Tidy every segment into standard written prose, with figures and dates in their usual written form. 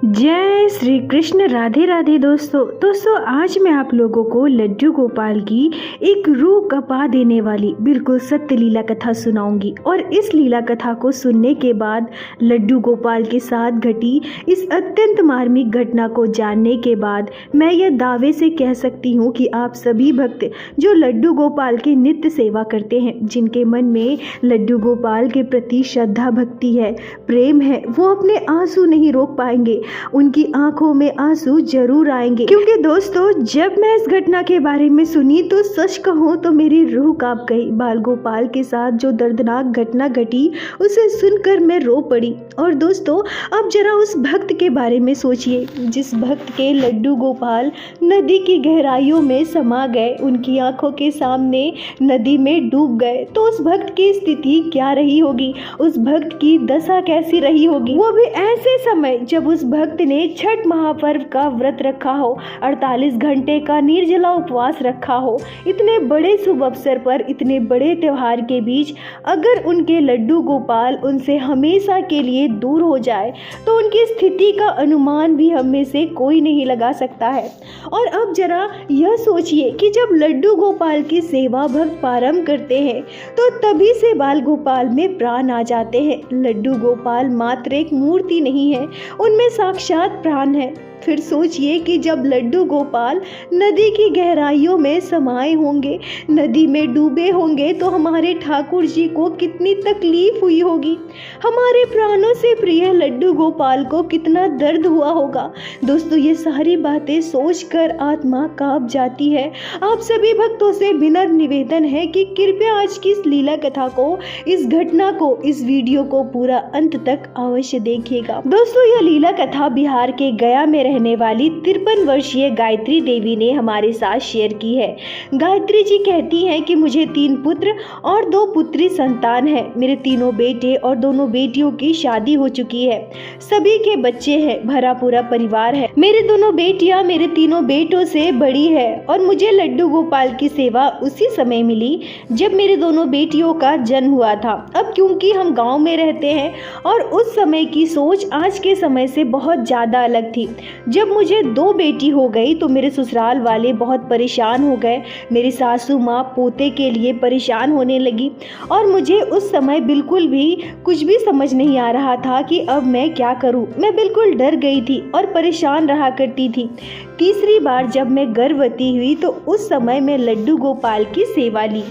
जय श्री कृष्ण। राधे राधे दोस्तों आज मैं आप लोगों को लड्डू गोपाल की एक रूह कपा देने वाली बिल्कुल सत्य लीला कथा सुनाऊंगी। और इस लीला कथा को सुनने के बाद लड्डू गोपाल के साथ घटी इस अत्यंत मार्मिक घटना को जानने के बाद मैं यह दावे से कह सकती हूँ कि आप सभी भक्त जो लड्डू गोपाल की नित्य सेवा करते हैं, जिनके मन में लड्डू गोपाल के प्रति श्रद्धा भक्ति है, प्रेम है, वो अपने आंसू नहीं रोक पाएंगे। उनकी आंखों में आंसू जरूर आएंगे। क्योंकि दोस्तों जब मैं इस घटना के बारे में सुनी तो सच कहूँ तो मेरी रूह कांप गई। बाल गोपाल के साथ जो दर्दनाक घटना घटी उसे सुनकर मैं रो पड़ी। और दोस्तों अब जरा उस भक्त के बारे में सोचिए जिस भक्त के लड्डू गोपाल नदी की गहराइयों में समा गए, उनकी आंखों के सामने नदी में डूब गए, तो उस भक्त की स्थिति क्या रही होगी, उस भक्त की दशा कैसी रही होगी, वो भी ऐसे समय जब उस भक्त ने छठ महापर्व का व्रत रखा हो, 48 घंटे का निर्जला उपवास रखा हो। इतने बड़े शुभ अवसर पर, इतने बड़े त्योहार के बीच अगर उनके लड्डू गोपाल उनसे हमेशा के लिए दूर हो जाए तो उनकी स्थिति का अनुमान भी हम में से कोई नहीं लगा सकता है। और अब जरा यह सोचिए कि जब लड्डू गोपाल की सेवा भक्त प्रारंभ करते हैं तो तभी से बाल गोपाल में प्राण आ जाते हैं। लड्डू गोपाल मात्र एक मूर्ति नहीं है, उनमें साक्षात प्राण है। फिर सोचिए कि जब लड्डू गोपाल नदी की गहराइयों में समाये होंगे, नदी में डूबे होंगे, तो हमारे ठाकुर जी को कितनी तकलीफ हुई होगी, हमारे प्राणों से प्रिय लड्डू गोपाल को कितना दर्द हुआ होगा। दोस्तों ये सारी बातें सोचकर आत्मा कांप जाती है। आप सभी भक्तों से विनम्र निवेदन है कि कृपया आज की इस लीला कथा को, इस घटना को, इस वीडियो को पूरा अंत तक अवश्य देखिएगा। दोस्तों यह लीला कथा बिहार के गया में रहने वाली 53 वर्षीय गायत्री देवी ने हमारे साथ शेयर की है। गायत्री जी कहती हैं कि मुझे 3 पुत्र और 2 पुत्री संतान है। मेरे तीनों बेटे और दोनों बेटियों की शादी हो चुकी है, सभी के बच्चे हैं, भरा पूरा परिवार है। मेरी दोनों बेटियां मेरे तीनों बेटों से बड़ी है और मुझे लड्डू गोपाल की सेवा उसी समय मिली जब मेरी दोनों बेटियों का जन्म हुआ था। अब क्योंकि हम गाँव में रहते हैं और उस समय की सोच आज के समय से बहुत ज्यादा अलग थी। जब मुझे 2 बेटी हो गई तो मेरे ससुराल वाले बहुत परेशान हो गए। मेरी सासू माँ पोते के लिए परेशान होने लगी और मुझे उस समय बिल्कुल भी कुछ भी समझ नहीं आ रहा था कि अब मैं क्या करूं। मैं बिल्कुल डर गई थी और परेशान रहा करती थी। तीसरी बार जब मैं गर्भवती हुई तो उस समय मैं लड्डू गोपाल की सेवा ली।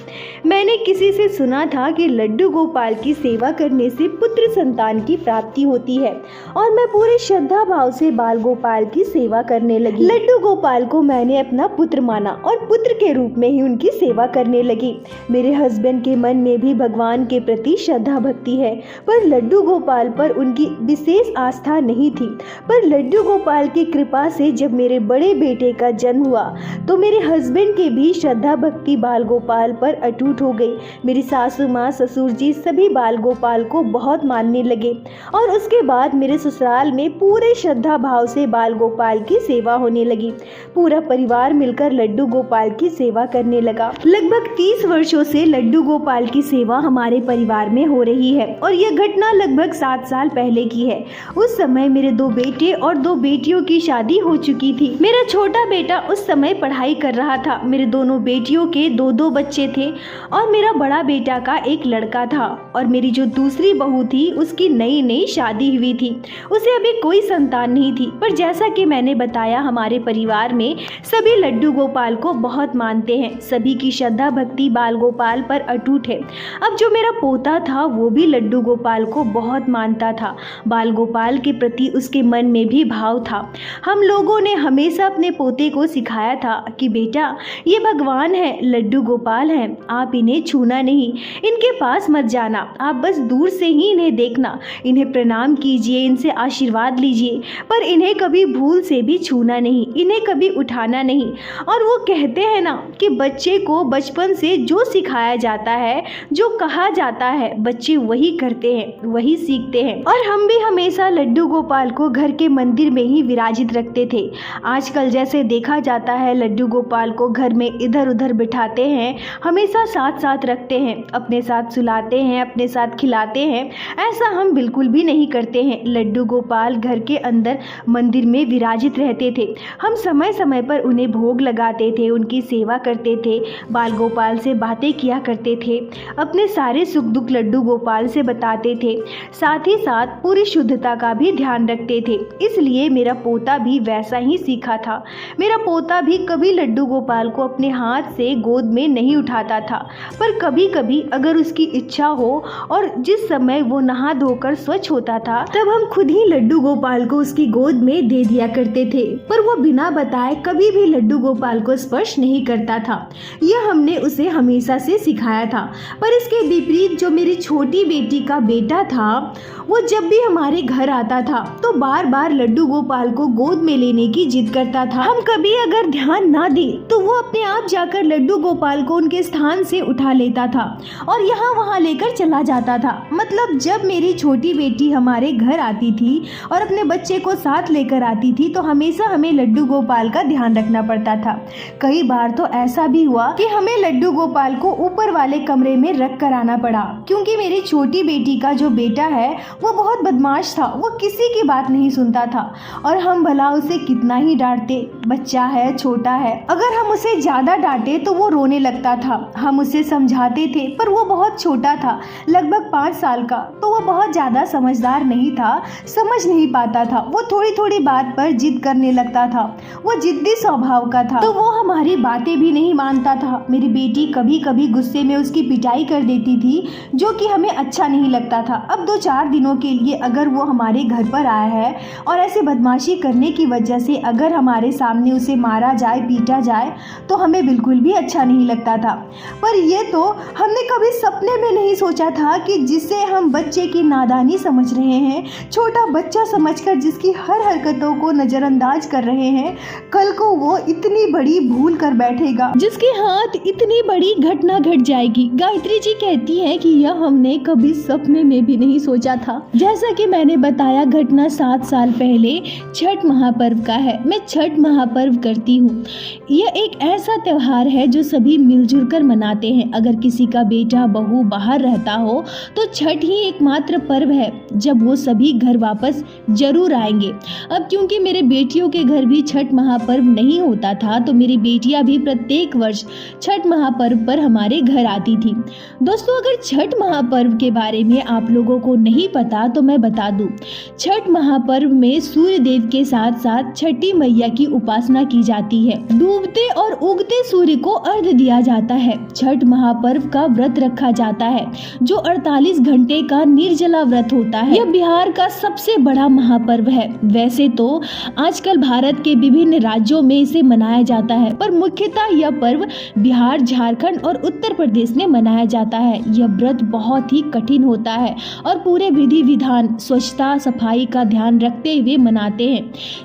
मैंने किसी से सुना था कि लड्डू गोपाल की सेवा करने से पुत्र संतान की प्राप्ति होती है और मैं पूरे श्रद्धा भाव से बाल गोपाल की सेवा करने लगी। लड्डू गोपाल को मैंने अपना पुत्र माना और पुत्र के रूप में ही उनकी सेवा करने लगी। मेरे हस्बैंड के मन में भी भगवान के प्रति श्रद्धा भक्ति है, पर लड्डू गोपाल पर उनकी विशेष आस्था नहीं थी। पर लड्डू गोपाल की कृपा से जब मेरे बड़े बेटे का जन्म हुआ तो मेरे हस्बैंड के भी श्रद्धा भक्ति बाल गोपाल पर अटूट हो गई। मेरी सासू माँ, ससुर जी सभी बाल गोपाल को बहुत मानने लगे और उसके बाद मेरे ससुराल में पूरे श्रद्धा भाव से बाल गोपाल की सेवा होने लगी। पूरा परिवार मिलकर लड्डू गोपाल की सेवा करने लगा। लगभग 30 वर्षों से लड्डू गोपाल की सेवा हमारे परिवार में हो रही है और यह घटना लगभग 7 साल पहले की है। उस समय मेरे 2 बेटे और 2 बेटियों की शादी हो चुकी थी। मेरा छोटा बेटा उस समय पढ़ाई कर रहा था। मेरे दोनों बेटियों के 2-2 बच्चे थे और मेरा बड़ा बेटा का एक लड़का था। और मेरी जो दूसरी बहू थी उसकी नई शादी हुई थी, उसे अभी कोई संतान नहीं थी। पर जैसा कि मैंने बताया हमारे परिवार में सभी लड्डू गोपाल को बहुत मानते हैं, सभी की श्रद्धा भक्ति बाल गोपाल पर अटूट है। अब जो मेरा पोता था वो भी लड्डू गोपाल को बहुत मानता था। बाल गोपाल के प्रति उसके मन में भी भाव था। हम लोगों ने हमेशा अपने पोते को सिखाया था कि बेटा ये भगवान है, लड्डू गोपाल हैं, आप इन्हें छूना नहीं, इनके पास मत जाना, आप बस दूर से ही इन्हें देखना, इन्हें प्रणाम कीजिए, इनसे आशीर्वाद लीजिए, पर इन्हें कभी भूल से भी छूना नहीं, इन्हें कभी उठाना नहीं। और वो कहते हैं ना कि बच्चे को बचपन से जो सिखाया जाता है, जो कहा जाता है, बच्चे वही करते हैं, वही सीखते हैं। और हम भी हमेशा लड्डू गोपाल को घर के मंदिर में ही विराजित रखते थे। आजकल जैसे देखा जाता है, लड्डू गोपाल को घर में इधर उधर बिठाते हैं, हमेशा साथ साथ रखते हैं, अपने साथ सुलाते हैं, अपने साथ खिलाते हैं। ऐसा हम बिल्कुल भी नहीं करते हैं। लड्डू गोपाल घर के अंदर मंदिर में विराजित रहते थे। हम समय समय पर उन्हें भोग लगाते थे, उनकी सेवा करते थे, बाल गोपाल से बातें किया करते थे, अपने सारे सुख दुख लड्डू गोपाल से बताते थे, साथ ही साथ पूरी शुद्धता का भी ध्यान रखते थे। इसलिए मेरा पोता भी वैसा ही सीखा था। मेरा पोता भी कभी लड्डू गोपाल को अपने हाथ से गोद में नहीं उठाता था, पर कभी कभी अगर उसकी इच्छा हो और जिस समय वो नहा धोकर स्वच्छ होता था, तब हम खुद ही लड्डू गोपाल को उसकी गोद में दे दिया करते थे। पर वो बिना बताए कभी भी लड्डू गोपाल को स्पर्श नहीं करता था। यह हमने उसे हमेशा से सिखाया था। पर इसके विपरीत जो मेरी छोटी बेटी का बेटा था, वो जब भी हमारे घर आता था तो बार बार लड्डू गोपाल को गोद में लेने की जिद करता था। हम कभी अगर ध्यान ना दे तो वो अपने आप जाकर लड्डू गोपाल को उनके स्थान से उठा लेता था और यहाँ वहाँ लेकर चला जाता था। मतलब जब मेरी छोटी बेटी हमारे घर आती थी और अपने बच्चे को साथ लेकर आती थी तो हमेशा हमें लड्डू गोपाल का ध्यान रखना पड़ता था। कई बार तो ऐसा भी हुआ कि हमें लड्डू गोपाल को ऊपर वाले कमरे में रख कर आना पड़ा, क्योंकि मेरी छोटी बेटी का जो बेटा है वो बहुत बदमाश था। वो किसी की बात नहीं सुनता था और हम भला उसे कितना ही डांटते, बच्चा है, छोटा है। अगर हम उसे ज्यादा डांटे तो वो रोने लगता था। हम उसे समझाते थे पर वो बहुत छोटा था, लगभग 5 साल का, तो वो बहुत ज्यादा समझदार नहीं था, समझ नहीं पाता था। वो थोड़ी थोड़ी बात पर जिद करने लगता था। वो जिद्दी स्वभाव का था, तो वो हमारी बातें भी नहीं मानता था। मेरी बेटी कभी कभी गुस्से में उसकी पिटाई कर देती थी, जो कि हमें अच्छा नहीं लगता था। अब 2-4 दिनों के लिए अगर वो हमारे घर पर आया है और ऐसे बदमाशी करने की वजह से अगर हमारे सामने उसे मारा जाए, पीटा जाए, तो हमें बिल्कुल भी अच्छा नहीं लगता था। पर ये तो हमने कभी सपने में नहीं सोचा था कि जिसे हम बच्चे की नादानी समझ रहे हैं, छोटा बच्चा समझकर जिसकी हर हरकतों को नजरअंदाज कर रहे हैं, कल को वो इतनी बड़ी भूल कर बैठेगा जिसके हाथ इतनी बड़ी घटना घट जाएगी। गायत्री जी कहती है कि यह हमने कभी सपने में भी नहीं सोचा था। जैसा कि मैंने बताया, घटना 7 साल पहले छठ महापर्व का है। मैं छठ महापर्व करती हूँ। यह एक ऐसा त्योहार है जो सभी मिलजुल कर मनाते हैं। अगर किसी का बेटा बहू बाहर रहता हो तो छठ ही एकमात्र पर्व है जब वो सभी घर वापस जरूर आएंगे। अब क्योंकि मेरे बेटियों के घर भी छठ महापर्व नहीं होता था, तो मेरी बेटियां भी प्रत्येक वर्ष छठ महापर्व पर हमारे घर आती थी। दोस्तों, अगर छठ महापर्व के बारे में आप लोगों को नहीं पता तो मैं बता दूं। छठ महापर्व में सूर्य देव के साथ साथ छठी मैया की उपासना की जाती है। डूबते और उगते सूर्य को अर्घ्य दिया जाता है। छठ महापर्व का व्रत रखा जाता है जो 48 घंटे का निर्जला व्रत होता है। यह बिहार का सबसे बड़ा महापर्व है। वैसे तो आजकल भारत के विभिन्न राज्यों में इसे मनाया जाता है, पर मुख्यतः यह पर्व बिहार, झारखंड और उत्तर प्रदेश में मनाया जाता है। यह व्रत बहुत ही कठिन होता है और पूरे विधि विधान, स्वच्छता, सफाई का ध्यान रखते हुए मनाते हैं।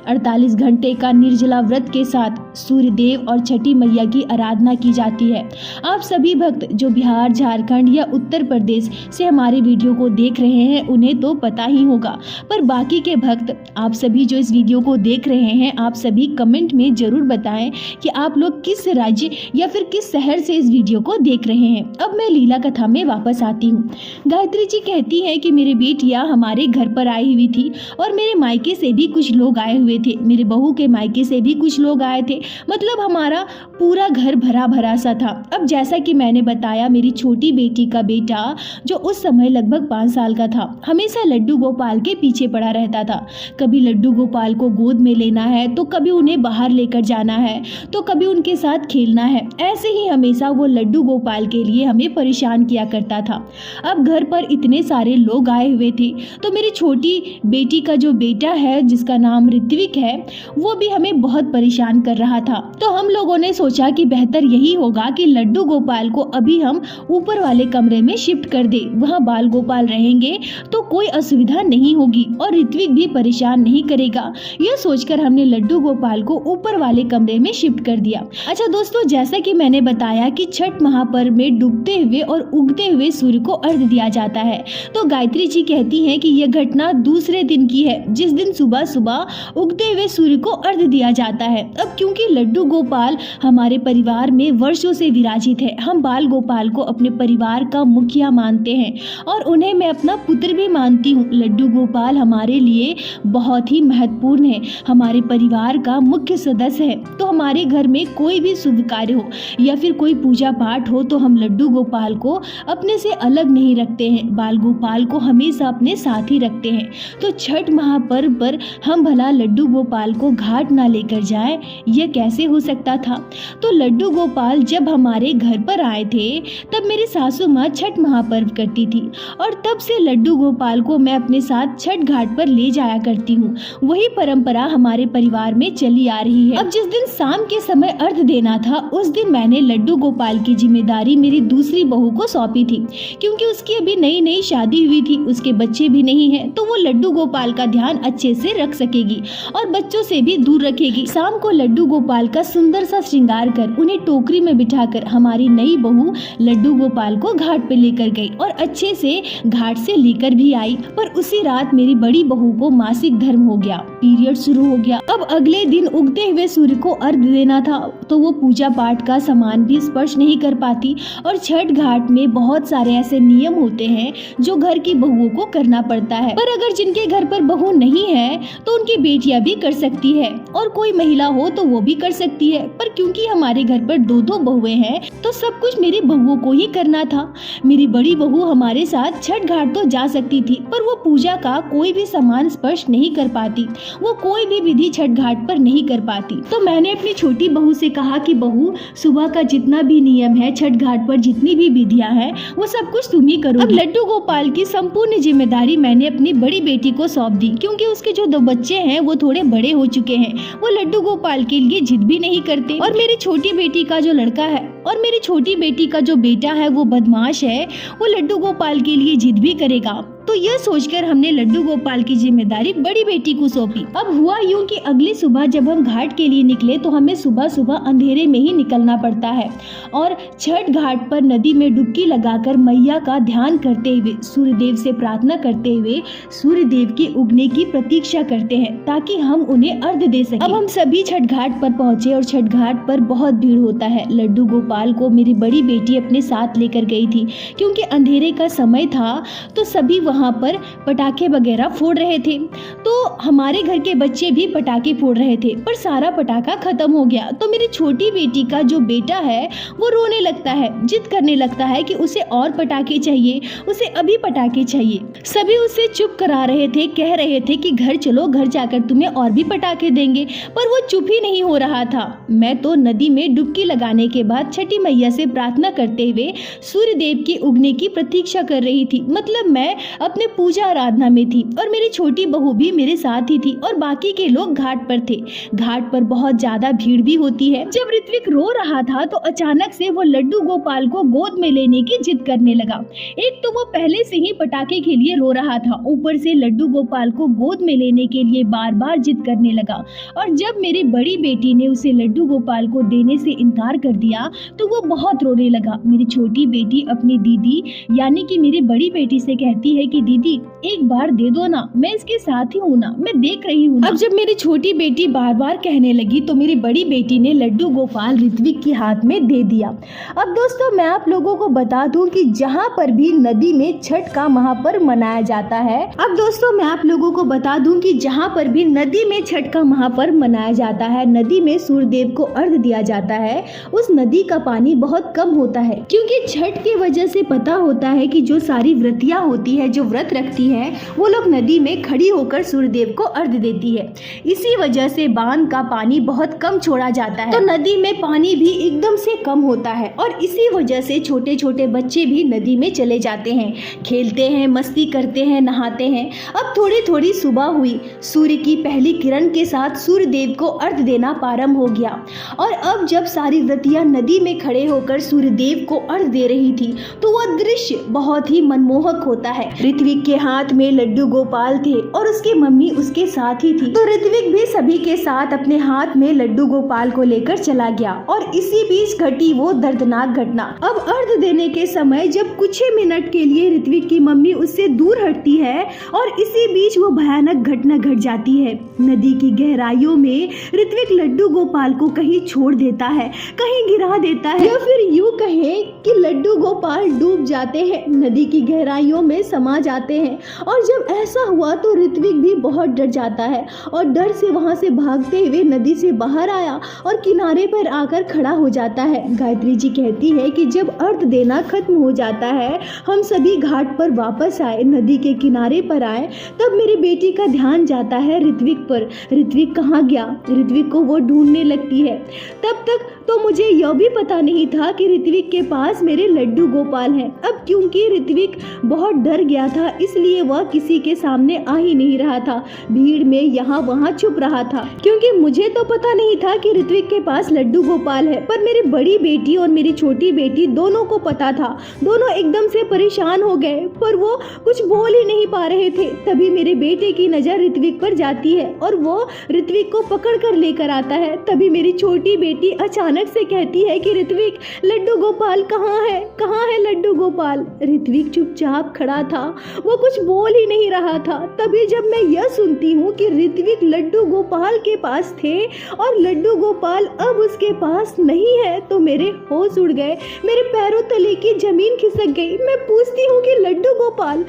48 घंटे का निर्जला व्रत के साथ सूर्य देव और छठी मैया की आराधना की जाती है। आप सभी भक्त जो बिहार, झारखंड या उत्तर प्रदेश से हमारे वीडियो को देख रहे हैं उन्हें तो पता ही होगा, पर बाकी के भक्त, आप सभी जो इस वीडियो को देख रहे हैं, आप सभी कमेंट में जरूर बताएं कि आप लोग किस राज्य या फिर किस शहर से इस वीडियो को देख रहे हैं। अब मैं लीला कथा में वापस आती हूँ। गायत्री जी कहती है कि मेरी बेटियां हमारे घर पर आई हुई थी और मेरे मायके से भी कुछ लोग आए हुए थे। मेरे बहू के मायके से भी कुछ लोग आए थे। मतलब हमारा पूरा घर भरा भरा सा था। अब जैसा कि मैंने बताया, मेरी छोटी बेटी का बेटा जो उस समय लगभग 5 साल का था, हमेशा लड्डू गोपाल के पीछे पड़ा रहता था। कभी लड्डू गोपाल को गोद में लेना है, तो कभी उन्हें बाहर लेकर जाना है, तो कभी उनके साथ खेलना है। ऐसे ही हमेशा वो लड्डू गोपाल के लिए हमें परेशान किया करता था। अब घर पर इतने सारे लोग आए हुए थे, तो मेरी छोटी बेटी का जो बेटा है जिसका नाम ऋत्विक है, वो भी हमें बहुत परेशान कर रहा था। तो हम लोगों ने सोचा कि बेहतर यही होगा कि लड्डू गोपाल को अभी हम ऊपर वाले कमरे में शिफ्ट कर दे। वहाँ बाल गोपाल रहेंगे तो कोई असुविधा नहीं होगी और ऋत्विक भी परेशान नहीं करेगा। यह सोचकर हमने लड्डू गोपाल को ऊपर वाले कमरे में शिफ्ट कर दिया। अच्छा दोस्तों, जैसा कि मैंने बताया कि छठ महापर्व में डूबते हुए और उगते हुए सूर्य को अर्घ्य दिया जाता है, तो गायत्री जी कहती हैं कि यह घटना दूसरे दिन की है, जिस दिन सुबह सुबह उगते हुए सूर्य को अर्घ्य दिया जाता है। अब क्योंकि लड्डू गोपाल हमारे परिवार में वर्षों से विराजित है, हम बाल गोपाल को अपने परिवार का मुखिया मानते हैं और उन्हें मैं अपना पुत्र भी मानती हूँ। लड्डू गोपाल हमारे लिए बहुत ही महत्वपूर्ण है, हमारे परिवार का मुख्य सदस्य है। तो हमारे घर में कोई भी शुभ कार्य हो या फिर कोई पूजा पाठ हो तो हम लड्डू गोपाल को अपने से अलग नहीं रखते हैं, बाल गोपाल को हमेशा अपने साथ ही रखते हैं। तो छठ महापर्व पर हम भला लड्डू गोपाल को घाट ना लेकर जाएं, यह कैसे हो सकता था। तो लड्डू गोपाल जब हमारे घर पर आए थे तब मेरी सासू माँ छठ महापर्व करती थी और तब से लड्डू गोपाल को मैं अपने साथ छठ घाट पर ले जाया करती हूँ। वही परंपरा हमारे परिवार में चली आ रही है। अब जिस दिन शाम के समय अर्घ्य देना था उस दिन मैंने लड्डू गोपाल की जिम्मेदारी मेरी दूसरी बहू को सौंपी थी, क्योंकि उसकी अभी नई नई शादी हुई थी, उसके बच्चे भी नहीं हैं, तो वो लड्डू गोपाल का ध्यान अच्छे से रख सकेगी और बच्चों से भी दूर रखेगी। शाम को लड्डू गोपाल का सुंदर सा श्रृंगार कर उन्हें टोकरी में बिठाकर हमारी नई बहू लड्डू गोपाल को घाट पे लेकर गई और अच्छे से घाट से लेकर भी आई। पर उसी रात मेरी बड़ी बहू को मासिक धर्म हो गया, पीरियड शुरू हो गया। अब अगले दिन उगते हुए सूर्य को अर्घ्य देना था, तो वो पूजा पाठ का सामान भी स्पर्श नहीं कर पाती और छठ घाट में बहुत सारे ऐसे नियम होते हैं जो घर की बहुओं को करना पड़ता है। पर अगर जिनके घर पर बहू नहीं है तो उनकी बेटियां भी कर सकती है और कोई महिला हो तो वो भी कर सकती है। पर क्योंकि हमारे घर पर दो दो बहुएं हैं तो सब कुछ मेरी बहुओं को ही करना था। मेरी बड़ी बहू हमारे साथ छठ घाट तो जा सकती थी, पर वो पूजा का कोई भी सामान स्पर्श नहीं कर पाती, वो कोई भी विधि छठ घाट पर नहीं कर पाती। तो मैंने अपनी छोटी बहू से कहा कि बहू, सुबह का जितना भी नियम है, छठ घाट पर जितनी भी विधियां हैं, वो सब कुछ तुम ही करो। अब लड्डू गोपाल की संपूर्ण जिम्मेदारी मैंने अपनी बड़ी बेटी को सौंप दी, क्योंकि उसके जो दो बच्चे हैं वो थोड़े बड़े हो चुके हैं, वो लड्डू गोपाल के लिए जिद भी नहीं करते। और मेरी छोटी बेटी का जो लड़का है और मेरी छोटी बेटी का जो बेटा है वो बदमाश है, वो लड्डू गोपाल के लिए जिद भी करेगा। तो यह सोचकर हमने लड्डू गोपाल की जिम्मेदारी बड़ी बेटी को सौंपी। अब हुआ यूं कि अगली सुबह जब हम घाट के लिए निकले तो हमें सुबह सुबह अंधेरे में ही निकलना पड़ता है और छठ घाट पर नदी में डुबकी लगाकर मैया का ध्यान करते हुए, सूर्य देव से प्रार्थना करते हुए सूर्य देव के उगने की प्रतीक्षा करते हैं ताकि हम उन्हें अर्घ्य दे सकें। अब हम सभी छठ घाट पर पहुंचे और छठ घाट पर बहुत भीड़ होता है। लड्डू गोपाल को मेरी बड़ी बेटी अपने साथ लेकर गई थी, क्योंकि अंधेरे का समय था तो सभी वहाँ पर पटाखे वगैरह फोड़ रहे थे। तो हमारे घर के बच्चे भी पटाखे फोड़ रहे थे, पर सारा पटाखा खत्म हो गया। तो मेरी छोटी बेटी का जो बेटा है वो रोने लगता है, जिद करने लगता है कि उसे और पटाखे चाहिए, उसे अभी पटाखे चाहिए। सभी उसे चुप करा रहे थे, कह रहे थे कि घर चलो, घर जाकर तुम्हें और भी पटाखे देंगे, पर वो चुप ही नहीं हो रहा था। मैं तो नदी में डुबकी लगाने के बाद छठी मैया से प्रार्थना करते हुए सूर्य देव के उगने की प्रतीक्षा कर रही थी। मतलब मैं अपने पूजा आराधना में थी और मेरी छोटी बहू भी मेरे साथ ही थी और बाकी के लोग घाट पर थे। घाट पर बहुत ज्यादा भीड़ भी होती है। जब ऋत्विक रो रहा था तो अचानक से वो लड्डू गोपाल को गोद में लेने की जिद करने लगा। एक तो वो पहले से ही पटाखे के लिए रो रहा था, ऊपर से लड्डू गोपाल को गोद में लेने के लिए बार बार जिद करने लगा। और जब मेरी बड़ी बेटी ने उसे लड्डू गोपाल को देने से इनकार कर दिया तो वो बहुत रोने लगा। मेरी छोटी बेटी अपनी दीदी यानी कि मेरी बड़ी बेटी से कहती है कि दीदी एक बार दे दो ना, मैं इसके साथ ही हूँ ना, मैं देख रही हूँ। अब जब मेरी छोटी बेटी बार बार कहने लगी तो मेरी बड़ी बेटी ने लड्डू गोपाल ऋत्विक के हाथ में दे दिया। अब दोस्तों मैं आप लोगों को बता दूं कि जहाँ पर भी नदी में छठ का महापर्व मनाया जाता है, अब दोस्तों मैं आप लोगों को बता दूं कि जहाँ पर भी नदी में छठ का महापर्व मनाया जाता है, नदी में सूर्य देव को अर्घ्य दिया जाता है, उस नदी का पानी बहुत कम होता है, क्योंकि छठ की वजह से पता होता है कि जो सारी व्रतियाँ होती है, जो व्रत रखती है, वो लोग नदी में खड़ी होकर सूर्य देव को अर्घ्य देती है। इसी वजह से बांध का पानी बहुत कम छोड़ा जाता है, तो नदी में पानी भी एकदम से कम होता है और इसी वजह से छोटे छोटे बच्चे भी नदी में चले जाते हैं, खेलते हैं, मस्ती करते हैं, नहाते हैं। अब थोड़ी थोड़ी सुबह हुई, सूर्य की पहली किरण के साथ सूर्य देव को अर्घ्य देना प्रारंभ हो गया और अब जब सारी व्रतियां नदी में खड़े होकर सूर्य देव को अर्घ्य दे रही थी तो वह दृश्य बहुत ही मनमोहक होता है। ऋत्विक के हाथ में लड्डू गोपाल थे और उसकी मम्मी उसके साथ ही थी। तो ऋत्विक भी सभी के साथ अपने हाथ में लड्डू गोपाल को लेकर चला गया और इसी बीच घटी वो दर्दनाक घटना। अब अर्घ देने के समय जब कुछ ही मिनट के लिए ऋत्विक की मम्मी उससे दूर हटती है और इसी बीच वो भयानक घटना घट जाती है। नदी की गहराइयों में ऋत्विक लड्डू गोपाल को कहीं छोड़ देता है, कहीं गिरा देता है, या फिर यूं कहें कि लड्डू गोपाल डूब जाते हैं, नदी की गहराइयों में समा जाते हैं। और जब ऐसा हुआ तो ऋत्विक भी बहुत डर जाता है और डर से वहां से भागते हुए नदी से बाहर आया और किनारे पर आकर खड़ा हो जाता है। गायत्री जी कहती है कि जब अर्घ देना खत्म हो जाता है, हम सभी घाट पर वापस आए, नदी के किनारे पर आए, तब मेरी बेटी का ध्यान जाता है ऋत्विक पर। ऋत्विक कहाँ गया? ऋत्विक को वो ढूंढने लगती है। तब तक तो मुझे यह भी पता नहीं था कि ऋत्विक के पास मेरे लड्डू गोपाल हैं। अब क्योंकि ऋत्विक बहुत डर गया था इसलिए वह किसी के सामने आ ही नहीं रहा था, भीड़ में यहाँ वहाँ छुप रहा था। क्योंकि मुझे तो पता नहीं था कि ऋत्विक के पास लड्डू गोपाल है, पर मेरी बड़ी बेटी और मेरी छोटी बेटी दोनों को पता था। दोनों एकदम से परेशान हो गए पर वो कुछ बोल ही नहीं पा रहे थे। तभी मेरे बेटे की नजर ऋत्विक पर जाती है और वो ऋत्विक को पकड़ कर लेकर आता है। तभी मेरी छोटी बेटी अचानक से कहती है कि ऋत्विक, लड्डू गोपाल कहाँ है? कहाँ है लड्डू गोपाल? ऋत्विक चुपचाप खड़ा था, वो कुछ बोल ही नहीं रहा था। तभी जब मैं यह सुनती हूँ कि ऋत्विक लड्डू गोपाल के पास थे और लड्डू गोपाल अब उसके पास नहीं है, तो मेरे होश उड़ गए, मेरे पैरों तले की जमीन खिसक गई। मैं पूछती हूँ कि लड्डू गोपाल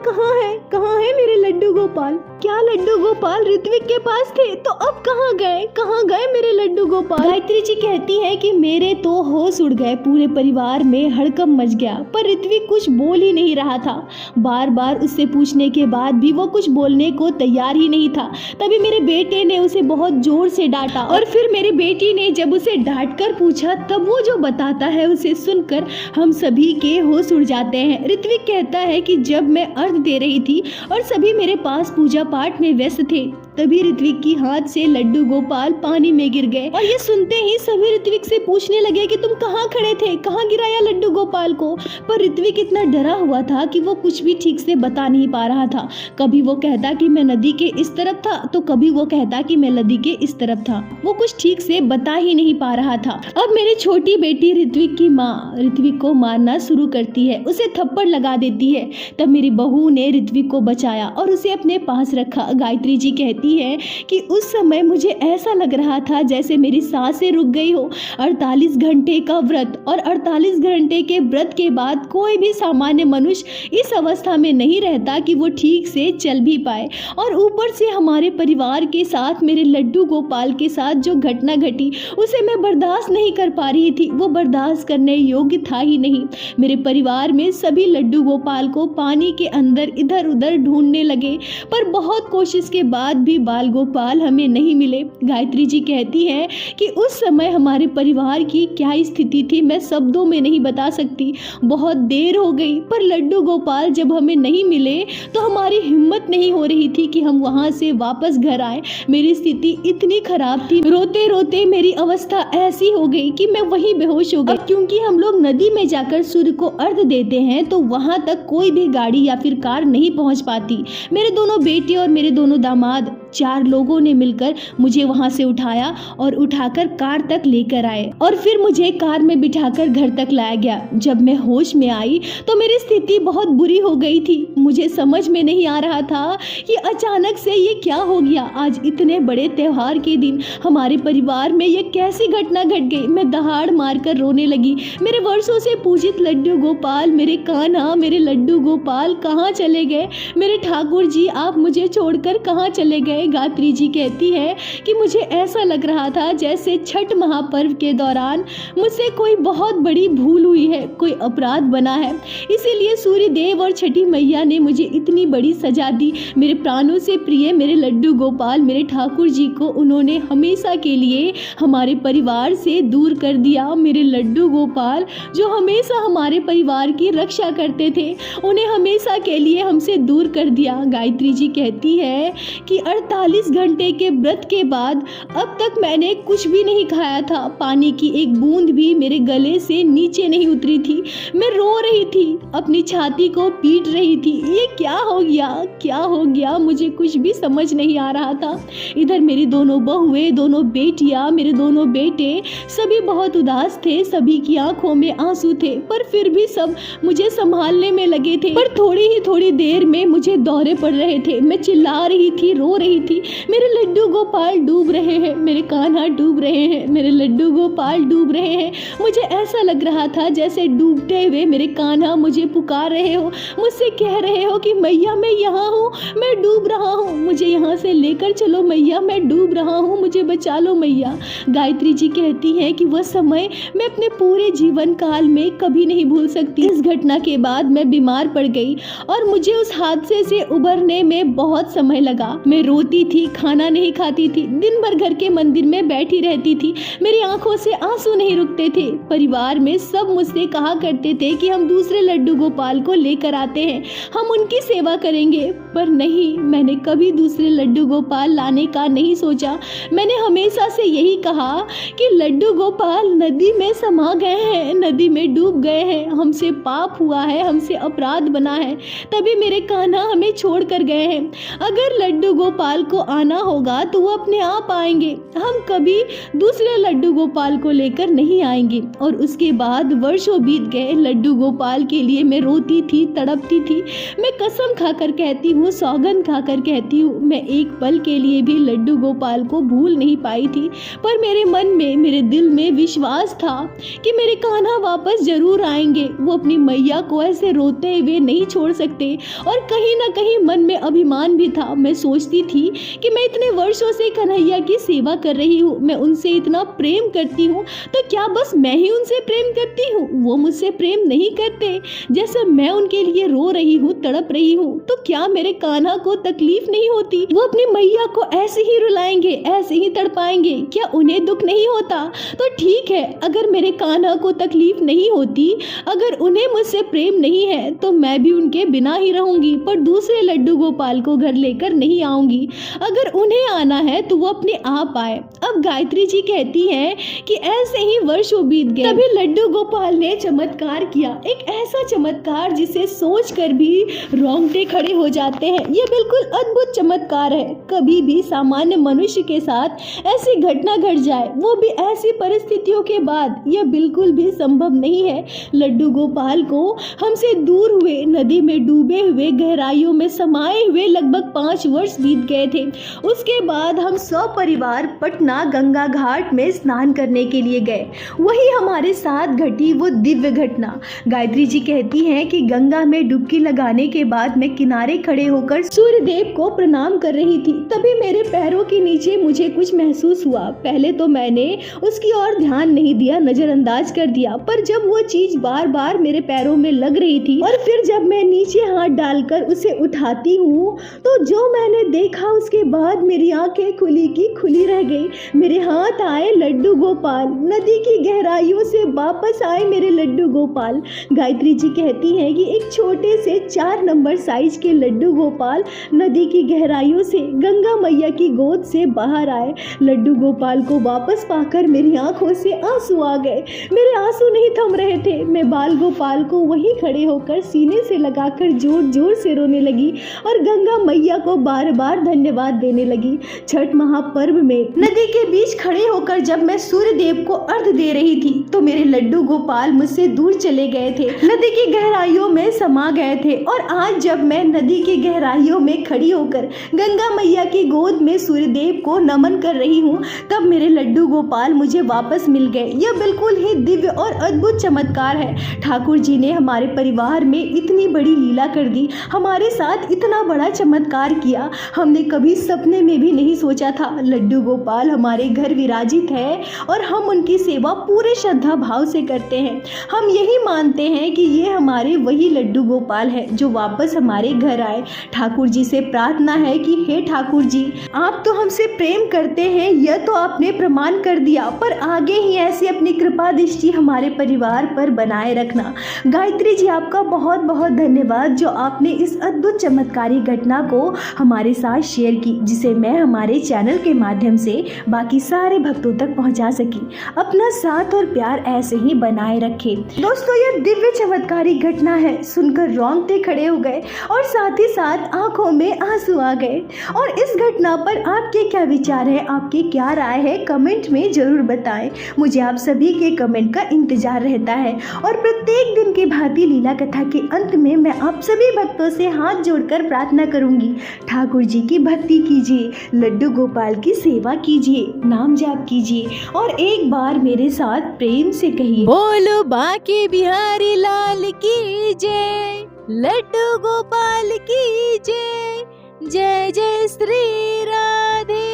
कहाँ है? कहाँ है मेरे लड्डू गोपाल? क्या लड्डू गोपाल ऋत्विक के पास थे तो अब कहाँ गए? कहाँ गए मेरे लड्डू गोपाल? गायत्री जी कहती है कि मेरे तो होश उड़ गए, पूरे परिवार में हड़कंप मच गया, पर ऋत्विक कुछ बोल ही नहीं रहा था। बार बार उससे पूछने के बाद भी वो कुछ बोलने को तैयार ही नहीं था। तभी मेरे बेटे ने उसे बहुत जोर से डांटा और फिर मेरी बेटी ने जब उसे डांट कर पूछा तब वो जो बताता है उसे सुनकर हम सभी के होश उड़ जाते हैं। ऋत्विक कहता है कि जब मैं अर्घ दे रही थी और सभी मेरे पास पूजा पाठ में व्यस्त थे, तभी ऋत्विक की हाथ से लड्डू गोपाल पानी में गिर गए। और ये सुनते ही सभी ऋत्विक से पूछने लगे कि तुम कहाँ खड़े थे, कहाँ गिराया लड्डू गोपाल को? पर ऋत्विक इतना डरा हुआ था कि वो कुछ भी ठीक से बता नहीं पा रहा था। कभी वो कहता कि मैं नदी के इस तरफ था तो कभी वो कहता कि मैं नदी के इस तरफ था। वो कुछ ठीक से बता ही नहीं पा रहा था। अब मेरी छोटी बेटी ऋत्विक की माँ ऋत्विक को मारना शुरू करती है, उसे थप्पड़ लगा देती है। तब मेरी बहू ने ऋत्विक को बचाया और उसे अपने पास रखा। गायत्री जी कहती है कि उस समय मुझे ऐसा लग रहा था जैसे मेरी सांसें रुक गई हो। 48 घंटे का व्रत और 48 घंटे के व्रत के बाद कोई भी सामान्य मनुष्य इस अवस्था में नहीं रहता कि वो ठीक से चल भी पाए। और ऊपर से हमारे परिवार के साथ मेरे लड्डू गोपाल के साथ जो घटना घटी उसे मैं बर्दाश्त नहीं कर पा रही थी, वो बर्दाश्त करने योग्य था ही नहीं। मेरे परिवार में सभी लड्डू गोपाल को पानी के अंदर इधर उधर ढूंढने लगे, पर बहुत कोशिश के बाद भी बाल गोपाल हमें नहीं मिले। गायत्री जी कहती है कि उस समय हमारे परिवार की क्या स्थिति थी मैं शब्दों में नहीं बता सकती। बहुत देर हो गई पर लड्डू गोपाल जब हमें नहीं मिले तो हमारी हिम्मत नहीं हो रही थी कि हम वहां से वापस घर आए। मेरी स्थिति इतनी खराब थी, रोते रोते मेरी अवस्था ऐसी हो गई कि मैं वहीं बेहोश हो गई। क्योंकि हम लोग नदी में जाकर सूर्य को अर्घ देते हैं तो वहां तक कोई भी गाड़ी या फिर कार नहीं पहुंच पाती। मेरे दोनों बेटे और मेरे दोनों दामाद 4 लोगों ने मिलकर मुझे वहां से उठाया और उठाकर कार तक लेकर आए और फिर मुझे कार में बिठाकर घर तक लाया गया। जब मैं होश में आई तो मेरी स्थिति बहुत बुरी हो गई थी। मुझे समझ में नहीं आ रहा था कि अचानक से ये क्या हो गया। आज इतने बड़े त्योहार के दिन हमारे परिवार में ये कैसी घटना घट गई। मैं दहाड़ मारकर रोने लगी। मेरे वर्षों से पूजित लड्डू गोपाल, मेरे कान्हा, मेरे लड्डू गोपाल कहाँ चले गए? मेरे ठाकुर जी, आप मुझे छोड़कर कहाँ चले गए? गायत्री जी कहती है कि मुझे ऐसा लग रहा था जैसे छठ महापर्व के दौरान मुझसे कोई बहुत बड़ी भूल हुई है, कोई अपराध बना है, इसीलिए सूर्य देव और छठी मैया ने मुझे इतनी बड़ी सजा दी। मेरे प्राणों से प्रिय मेरे लड्डू गोपाल, मेरे ठाकुर जी को उन्होंने हमेशा के लिए हमारे परिवार से दूर कर दिया। मेरे लड्डू गोपाल जो हमेशा हमारे परिवार की रक्षा करते थे, उन्हें हमेशा के लिए हमसे दूर कर दिया। गायत्री जी कहती है कि 48 घंटे के व्रत के बाद अब तक मैंने कुछ भी नहीं खाया था। पानी की एक बूंद भी मेरे गले से नीचे नहीं उतरी थी। मैं रो रही थी, अपनी छाती को पीट रही थी। ये क्या हो गया, क्या हो गया, मुझे कुछ भी समझ नहीं आ रहा था। इधर मेरी दोनों बहुएं, दोनों बेटियां, मेरे दोनों बेटे सभी बहुत उदास थे। सभी की आंखों में आंसू थे, पर फिर भी सब मुझे संभालने में लगे थे। पर थोड़ी देर में मुझे दौरे पड़ रहे थे। मैं चिल्ला रही थी, रो रही थी, मेरे लड्डू गोपाल डूब रहे हैं, मेरे कान्हा डूब रहे हैं, मेरे लड्डू गोपाल डूब रहे हैं। मुझे ऐसा लग रहा था जैसे डूबते हुए मेरे कान्हा मुझे पुकार रहे हो, मुझसे कह रहे हो कि मैया मैं यहाँ हूँ, मैं डूब रहा हूँ, मुझे यहाँ से लेकर चलो मैया, मैं डूब रहा हूँ, मुझे बचा लो मैया। गायत्री जी कहती हैं कि वह समय मैं अपने पूरे जीवन काल में कभी नहीं भूल सकती। इस घटना के बाद मैं बीमार पड़ गई और मुझे उस हादसे से उबरने में बहुत समय लगा। मैं रोती थी, खाना नहीं खाती थी, दिन भर घर के मंदिर में बैठी रहती थी। मेरी आंखों से आंसू नहीं रुकते थे। परिवार में सब मुझसे कहा करते थे कि हम दूसरे लड्डू गोपाल को लेकर आते हैं, हम उनकी सेवा करेंगे, पर नहीं, मैंने कभी दूसरे लड्डू गोपाल लाने का नहीं सोचा। मैंने हमेशा से यही कहा कि लड्डू गोपाल नदी में समा गए हैं, नदी में डूब गए हैं, हमसे पाप हुआ है, हमसे अपराध बना है, तभी मेरे कान्हा हमें छोड़ कर गए हैं। अगर लड्डू गोपाल को आना होगा तो वो अपने आप आएंगे, हम कभी दूसरे लड्डू गोपाल को लेकर नहीं आएंगे। और उसके बाद वर्षों बीत गए। लड्डू गोपाल के लिए मैं रोती थी, तड़पती थी। मैं कसम खाकर कहती हूँ, सौगंध खाकर कहती हूँ, मैं एक पल के लिए भी लड्डू गोपाल को भूल नहीं पाई थी। पर मेरे मन में, मेरे दिल में विश्वास था कि मेरे कान्हा वापस जरूर आएंगे। वो अपनी मैया को ऐसे रोते हुए नहीं छोड़ सकते। और कहीं ना कहीं मन में अभिमान भी था। मैं सोचती थी कि मैं इतने वर्षों से कन्हैया की सेवा कर रही हूँ, मैं उनसे इतना प्रेम करती हूँ, तो क्या बस मैं ही उनसे प्रेम करती हूँ, वो मुझसे प्रेम नहीं करते? जैसे मैं उनके लिए रो रही हूँ, तड़प रही हूँ, तो क्या मेरे कान्हा को तकलीफ नहीं होती? वो अपनी मैया को ऐसे ही रुलाएंगे, ऐसे ही तड़पाएंगे, क्या उन्हें दुख नहीं होता? तो ठीक है, अगर मेरे कान्हा को तकलीफ नहीं होती, अगर उन्हें मुझसे प्रेम नहीं है, तो मैं भी उनके बिना ही रहूंगी, पर दूसरे लड्डू गोपाल को घर लेकर नहीं आऊंगी। अगर उन्हें आना है तो वो अपने आप आए। अब गायत्री जी कहती हैं कि ऐसे ही वर्षों बीत गए। तभी लड्डू गोपाल ने चमत्कार किया, एक ऐसा चमत्कार जिसे सोचकर भी रोंगटे खड़े हो जाते हैं। यह बिल्कुल अद्भुत चमत्कार है। कभी भी सामान्य मनुष्य के साथ ऐसी घटना घट जाए, वो भी ऐसी परिस्थितियों के बाद, यह बिल्कुल भी संभव नहीं है। लड्डू गोपाल को हमसे दूर हुए, नदी में डूबे हुए, गहराइयों में समाये हुए लगभग 5 वर्ष बीत गए थे। उसके बाद हम सब परिवार पटना गंगा घाट में स्नान करने के लिए गए। वही हमारे साथ घटी वो दिव्य घटना। गायत्री जी कहती हैं कि गंगा में डुबकी लगाने के बाद मैं किनारे खड़े होकर सूर्य देव को प्रणाम कर रही थी। तभी मेरे पैरों के नीचे मुझे कुछ महसूस हुआ। पहले तो मैंने उसकी ओर ध्यान नहीं दिया, नजरअंदाज कर दिया, पर जब वो चीज बार बार मेरे पैरों में लग रही थी और फिर जब मैं नीचे हाथ डालकर उसे उठाती हूँ, तो जो मैंने देखा उसके बाद मेरी आंखें खुली की खुली रह गई। मेरे हाथ आए लड्डू गोपाल, नदी की गहराइयों से वापस आए मेरे लड्डू गोपाल। गायत्री जी कहती हैं कि एक छोटे से 4 नंबर साइज के लड्डू गोपाल नदी की गहराइयों से गंगा मैया की गोद से बाहर आए। लड्डू गोपाल को वापस पाकर मेरी आंखों से आंसू आ गए। मेरे आंसू नहीं थम रहे थे। मैं बाल गोपाल को वहीं खड़े होकर सीने से लगाकर जोर जोर से रोने लगी और गंगा मैया को बार बार धन्यवाद देने लगी। छठ महापर्व में नदी के बीच खड़े होकर जब मैं सूर्य देव को अर्घ दे रही थी, तो मेरे लड्डू गोपाल मुझसे दूर चले गए थे, नदी की गहराइयों में समा गए थे। और आज जब मैं नदी की गहराइयों में खड़ी होकर गंगा मैया की गोद में सूर्य देव को नमन कर रही हूँ, तब मेरे लड्डू गोपाल मुझे वापस मिल गए। यह बिल्कुल ही दिव्य और अद्भुत चमत्कार है। ठाकुर जी ने हमारे परिवार में इतनी बड़ी लीला कर दी, हमारे साथ इतना बड़ा चमत्कार किया। हमने कभी सपने में भी नहीं सोचा था। लड्डू गोपाल हमारे हमारे घर विराजित है और हम उनकी सेवा पूरे श्रद्धा भाव से करते हैं। हम यही मानते हैं कि ये हमारे वही लड्डू गोपाल है जो वापस हमारे घर आए। ठाकुर जी से प्रार्थना है कि हे ठाकुर जी, आप तो हमसे प्रेम करते हैं, यह तो आपने प्रमाण कर दिया, पर आगे ही ऐसी अपनी कृपा दृष्टि हमारे परिवार पर बनाए रखना। गायत्री जी, आपका बहुत बहुत धन्यवाद जो आपने इस अद्भुत चमत्कारी घटना को हमारे साथ शेयर की, जिसे मैं हमारे चैनल के माध्यम से बाकी सारे भक्तों तक पहुंचा सकी। अपना साथ और प्यार ऐसे ही बनाए रखें। दोस्तों, यह दिव्य चमत्कारी घटना है, सुनकर रोंगटे खड़े हो गए और साथ ही साथ आंखों में आंसू आ गए। और इस घटना पर आपके क्या विचार है, आपकी क्या राय है, कमेंट में जरूर बताएं। मुझे आप सभी के कमेंट का इंतजार रहता है। और प्रत्येक दिन की भांति लीला कथा के अंत में मैं आप सभी भक्तों से हाथ जोड़कर प्रार्थना करूंगी, ठाकुर जी की भक्ति कीजिए, लड्डू गोपाल की सेवा कीजिए, नाम जाप कीजिए और एक बार मेरे साथ प्रेम से कहिए, बोलो बांके बिहारी लाल की जय, लड्डू गोपाल की जय, जय जय श्री राधे।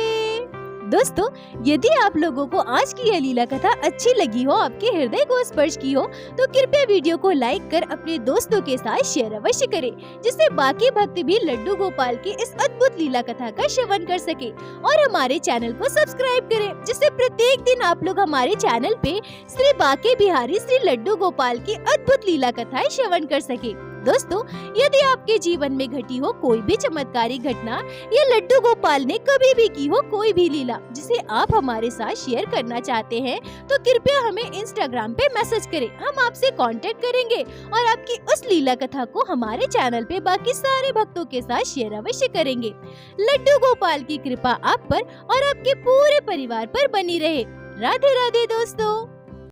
दोस्तों, यदि आप लोगों को आज की यह लीला कथा अच्छी लगी हो, आपके हृदय को स्पर्श की हो, तो कृपया वीडियो को लाइक कर अपने दोस्तों के साथ शेयर अवश्य करें, जिससे बाकी भक्त भी लड्डू गोपाल की इस अद्भुत लीला कथा का श्रवण कर सके। और हमारे चैनल को सब्सक्राइब करें, जिससे प्रत्येक दिन आप लोग हमारे चैनल पे श्री बांके बिहारी श्री लड्डू गोपाल की अद्भुत लीला कथाएं श्रवण कर सके। दोस्तों, यदि आपके जीवन में घटी हो कोई भी चमत्कारी घटना या लड्डू गोपाल ने कभी भी की हो कोई भी लीला जिसे आप हमारे साथ शेयर करना चाहते हैं, तो कृपया हमें इंस्टाग्राम पे मैसेज करें। हम आपसे कांटेक्ट करेंगे और आपकी उस लीला कथा को हमारे चैनल पे बाकी सारे भक्तों के साथ शेयर अवश्य करेंगे। लड्डू गोपाल की कृपा आप पर और आपके पूरे परिवार पर बनी रहे। राधे राधे दोस्तों।